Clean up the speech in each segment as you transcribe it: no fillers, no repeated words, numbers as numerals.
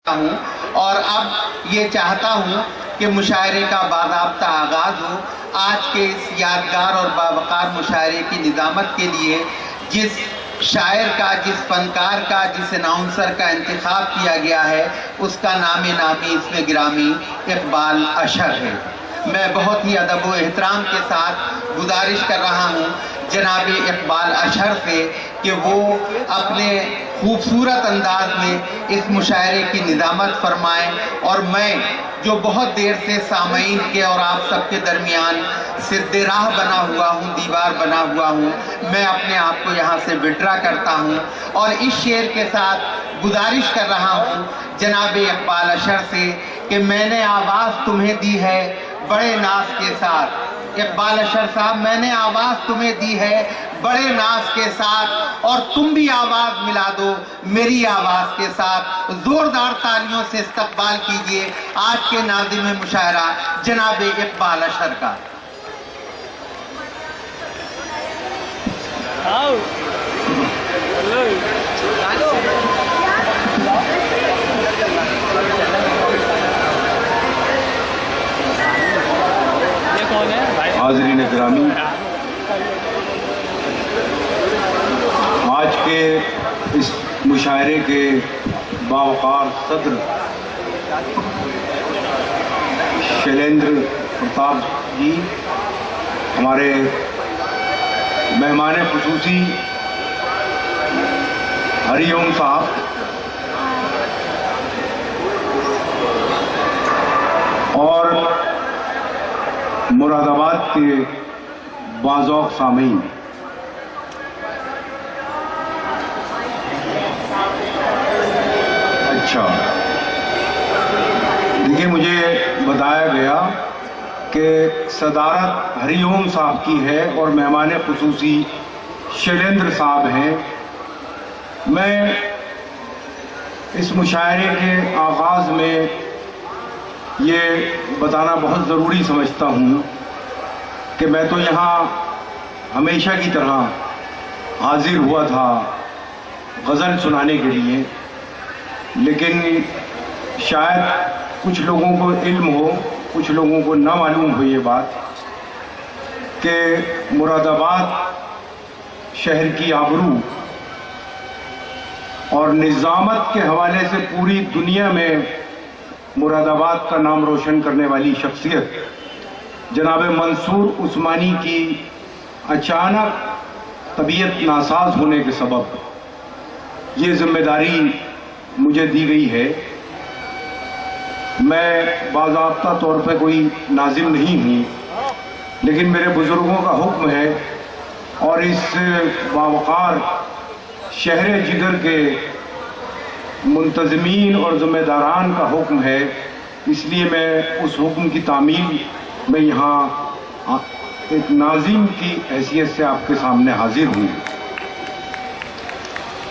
ہوں اور اب یہ چاہتا ہوں کہ مشاعرے کا باضابطہ آغاز ہو۔ آج کے اس یادگار اور باوقار مشاعرے کی نظامت کے لیے جس شاعر کا، جس فنکار کا، جس اناؤنسر کا انتخاب کیا گیا ہے، اس کا نام نامی اس میں گرامی اقبال اشر ہے۔ میں بہت ہی ادب و احترام کے ساتھ گزارش کر رہا ہوں جناب اقبال اشر سے کہ وہ اپنے خوبصورت انداز میں اس مشاعرے کی نظامت فرمائیں، اور میں جو بہت دیر سے سامعین کے اور آپ سب کے درمیان سد راہ بنا ہوا ہوں، دیوار بنا ہوا ہوں، میں اپنے آپ کو یہاں سے وڈرا کرتا ہوں اور اس شعر کے ساتھ گزارش کر رہا ہوں جناب اقبال اشر سے کہ میں نے آواز تمہیں دی ہے بڑے ناز کے ساتھ۔ اقبال اشر صاحب، میں نے آواز تمہیں دی ہے بڑے ناز کے ساتھ، اور تم بھی آواز ملا دو میری آواز کے ساتھ۔ زوردار تالیوں سے استقبال کیجئے آج کے ناظم مشاعرہ جناب اقبال اشر کا۔ حاضرین گرامی، آج کے اس مشاعرے کے باوقار صدر شیلیندر پرتاپ جی، ہمارے مہمان خصوصی ہری اوم صاحب، اور مراد آباد کے باذوق سامعین، اچھا دیکھیے، مجھے بتایا گیا کہ صدارت ہری اوم صاحب کی ہے اور مہمان خصوصی شیلیندر صاحب ہیں۔ میں اس مشاعرے کے آغاز میں یہ بتانا بہت ضروری سمجھتا ہوں کہ میں تو یہاں ہمیشہ کی طرح حاضر ہوا تھا غزل سنانے کے لیے، لیکن شاید کچھ لوگوں کو علم ہو، کچھ لوگوں کو نہ معلوم ہو یہ بات کہ مراد آباد شہر کی آبرو اور نظامت کے حوالے سے پوری دنیا میں مراد آباد کا نام روشن کرنے والی شخصیت جناب منصور عثمانی کی اچانک طبیعت ناساز ہونے کے سبب یہ ذمہ داری مجھے دی گئی ہے۔ میں باضابطہ طور پہ کوئی ناظم نہیں ہوں، لیکن میرے بزرگوں کا حکم ہے اور اس باوقار شہر جگر کے منتظمین اور ذمہ داران کا حکم ہے، اس لیے میں اس حکم کی تعمیل میں یہاں ایک ناظم کی حیثیت سے آپ کے سامنے حاضر ہوں۔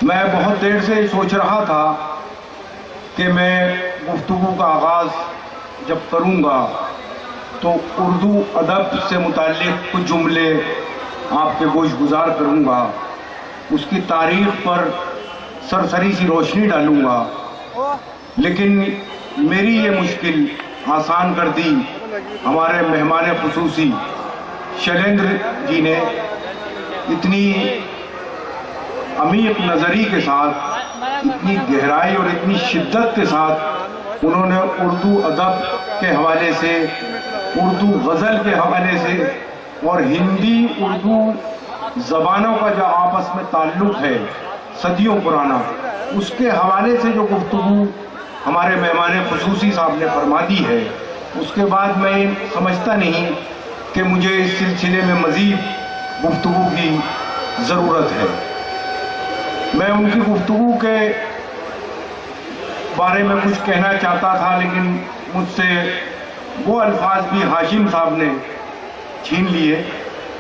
میں بہت دیر سے سوچ رہا تھا کہ میں گفتگو کا آغاز جب کروں گا تو اردو ادب سے متعلق کچھ جملے آپ کے گوش گزار کروں گا، اس کی تاریخ پر سرسری سی روشنی ڈالوں گا، لیکن میری یہ مشکل آسان کر دی ہمارے مہمان خصوصی شیلیندر جی نے۔ اتنی عمیق نظری کے ساتھ، اتنی گہرائی اور اتنی شدت کے ساتھ انہوں نے اردو ادب کے حوالے سے، اردو غزل کے حوالے سے اور ہندی اردو زبانوں کا جو آپس میں تعلق ہے صدیوں پرانا، اس کے حوالے سے جو گفتگو ہمارے مہمان خصوصی صاحب نے فرما دی ہے، اس کے بعد میں سمجھتا نہیں کہ مجھے اس سلسلے میں مزید گفتگو کی ضرورت ہے۔ میں ان کی گفتگو کے بارے میں کچھ کہنا چاہتا تھا، لیکن مجھ سے وہ الفاظ بھی ہاشم صاحب نے چھین لیے۔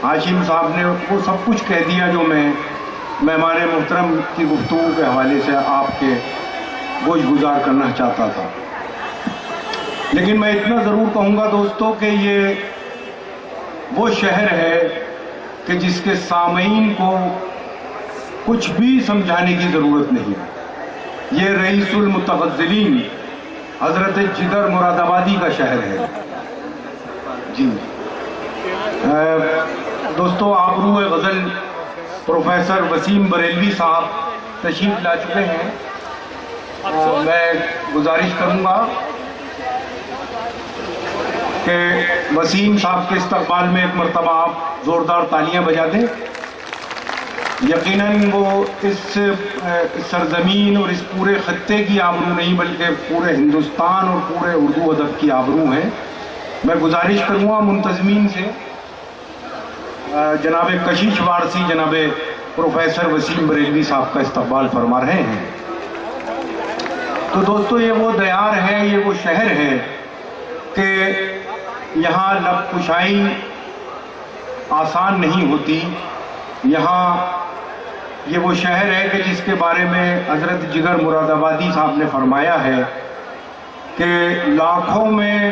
ہاشم صاحب نے وہ سب کچھ کہہ دیا جو میں مہمان محترم کی گفتگو کے حوالے سے آپ کے گوش گزار کرنا چاہتا تھا۔ لیکن میں اتنا ضرور کہوں گا دوستو کہ یہ وہ شہر ہے کہ جس کے سامعین کو کچھ بھی سمجھانے کی ضرورت نہیں۔ یہ رئیس المتغزلین حضرت جگر مراد آبادی کا شہر ہے. جی دوستو، آبرو غزل پروفیسر وسیم بریلوی صاحب تشریف لا چکے ہیں. میں گزارش کروں گا کہ وسیم صاحب کے استقبال میں ایک مرتبہ آپ زوردار تالیاں بجا دیں. یقیناً وہ اس سرزمین اور اس پورے خطے کی آبرو نہیں بلکہ پورے ہندوستان اور پورے اردو ادب کی آبرو ہیں. میں گزارش کروں گا منتظمین سے، جناب کشیش وارسی جناب پروفیسر وسیم بریلوی صاحب کا استقبال فرما رہے ہیں. تو دوستو، یہ وہ دیار ہے، یہ وہ شہر ہے کہ یہاں لب کشائی آسان نہیں ہوتی. یہاں یہ وہ شہر ہے کہ جس کے بارے میں حضرت جگر مراد آبادی صاحب نے فرمایا ہے کہ لاکھوں میں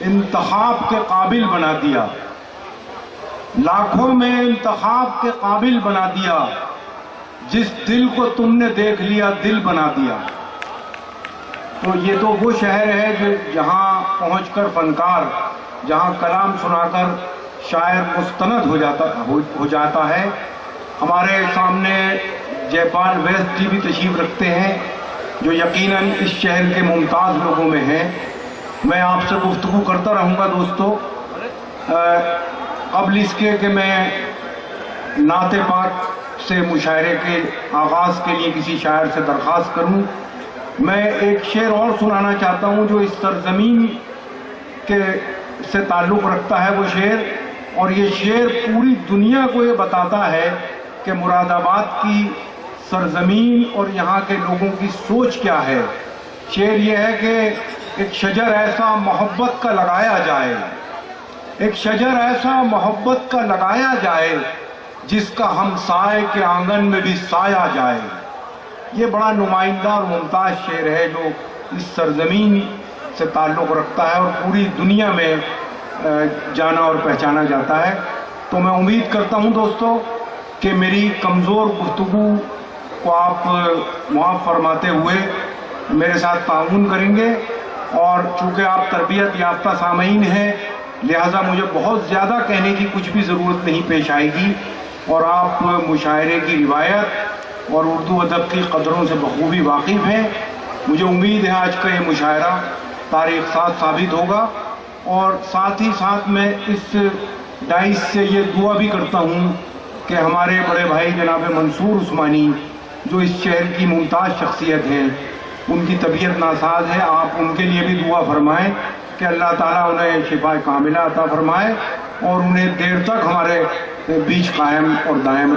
انتخاب کے قابل بنا دیا، لاکھوں میں انتخاب کے قابل بنا دیا، جس دل کو تم نے دیکھ لیا دل بنا دیا. تو یہ تو وہ شہر ہے جو جہاں پہنچ کر فنکار، جہاں کلام سنا کر شاعر مستند ہو جاتا ہے. ہمارے سامنے جے پال ویست جی بھی تشریف رکھتے ہیں جو یقیناً اس شہر کے ممتاز لوگوں میں ہیں. میں آپ سے گفتگو کرتا رہوں گا دوستو. قبل اس کے کہ میں نعت پاک سے مشاعرے کے آغاز کے لیے کسی شاعر سے درخواست کروں، میں ایک شعر اور سنانا چاہتا ہوں جو اس سرزمین کے سے تعلق رکھتا ہے. وہ شعر، اور یہ شعر پوری دنیا کو یہ بتاتا ہے کہ مراد آباد کی سرزمین اور یہاں کے لوگوں کی سوچ کیا ہے. شعر یہ ہے کہ ایک شجر ایسا محبت کا لگایا جائے، ایک شجر ایسا محبت کا لگایا جائے جس کا ہم سائے کے آنگن میں بھی سایہ جائے. یہ بڑا نمائندہ اور ممتاز شعر ہے جو اس سرزمین سے تعلق رکھتا ہے اور پوری دنیا میں جانا اور پہچانا جاتا ہے. تو میں امید کرتا ہوں دوستو کہ میری کمزور گفتگو کو آپ معاف فرماتے ہوئے میرے ساتھ تعاون کریں گے. اور چونکہ آپ تربیت یافتہ سامعین ہیں، لہٰذا مجھے بہت زیادہ کہنے کی کچھ بھی ضرورت نہیں پیش آئے گی، اور آپ مشاعرے کی روایت اور اردو ادب کی قدروں سے بخوبی واقف ہیں. مجھے امید ہے آج کا یہ مشاعرہ تاریخ ساز ثابت ہوگا. اور ساتھ ہی ساتھ میں اس ڈائس سے یہ دعا بھی کرتا ہوں کہ ہمارے بڑے بھائی جناب منصور عثمانی جو اس شہر کی ممتاز شخصیت ہیں، ان کی طبیعت ناساز ہے، آپ ان کے لیے بھی دعا فرمائیں کہ اللہ تعالیٰ انہیں شفا کاملہ عطا فرمائے اور انہیں دیر تک ہمارے بیچ قائم اور دائم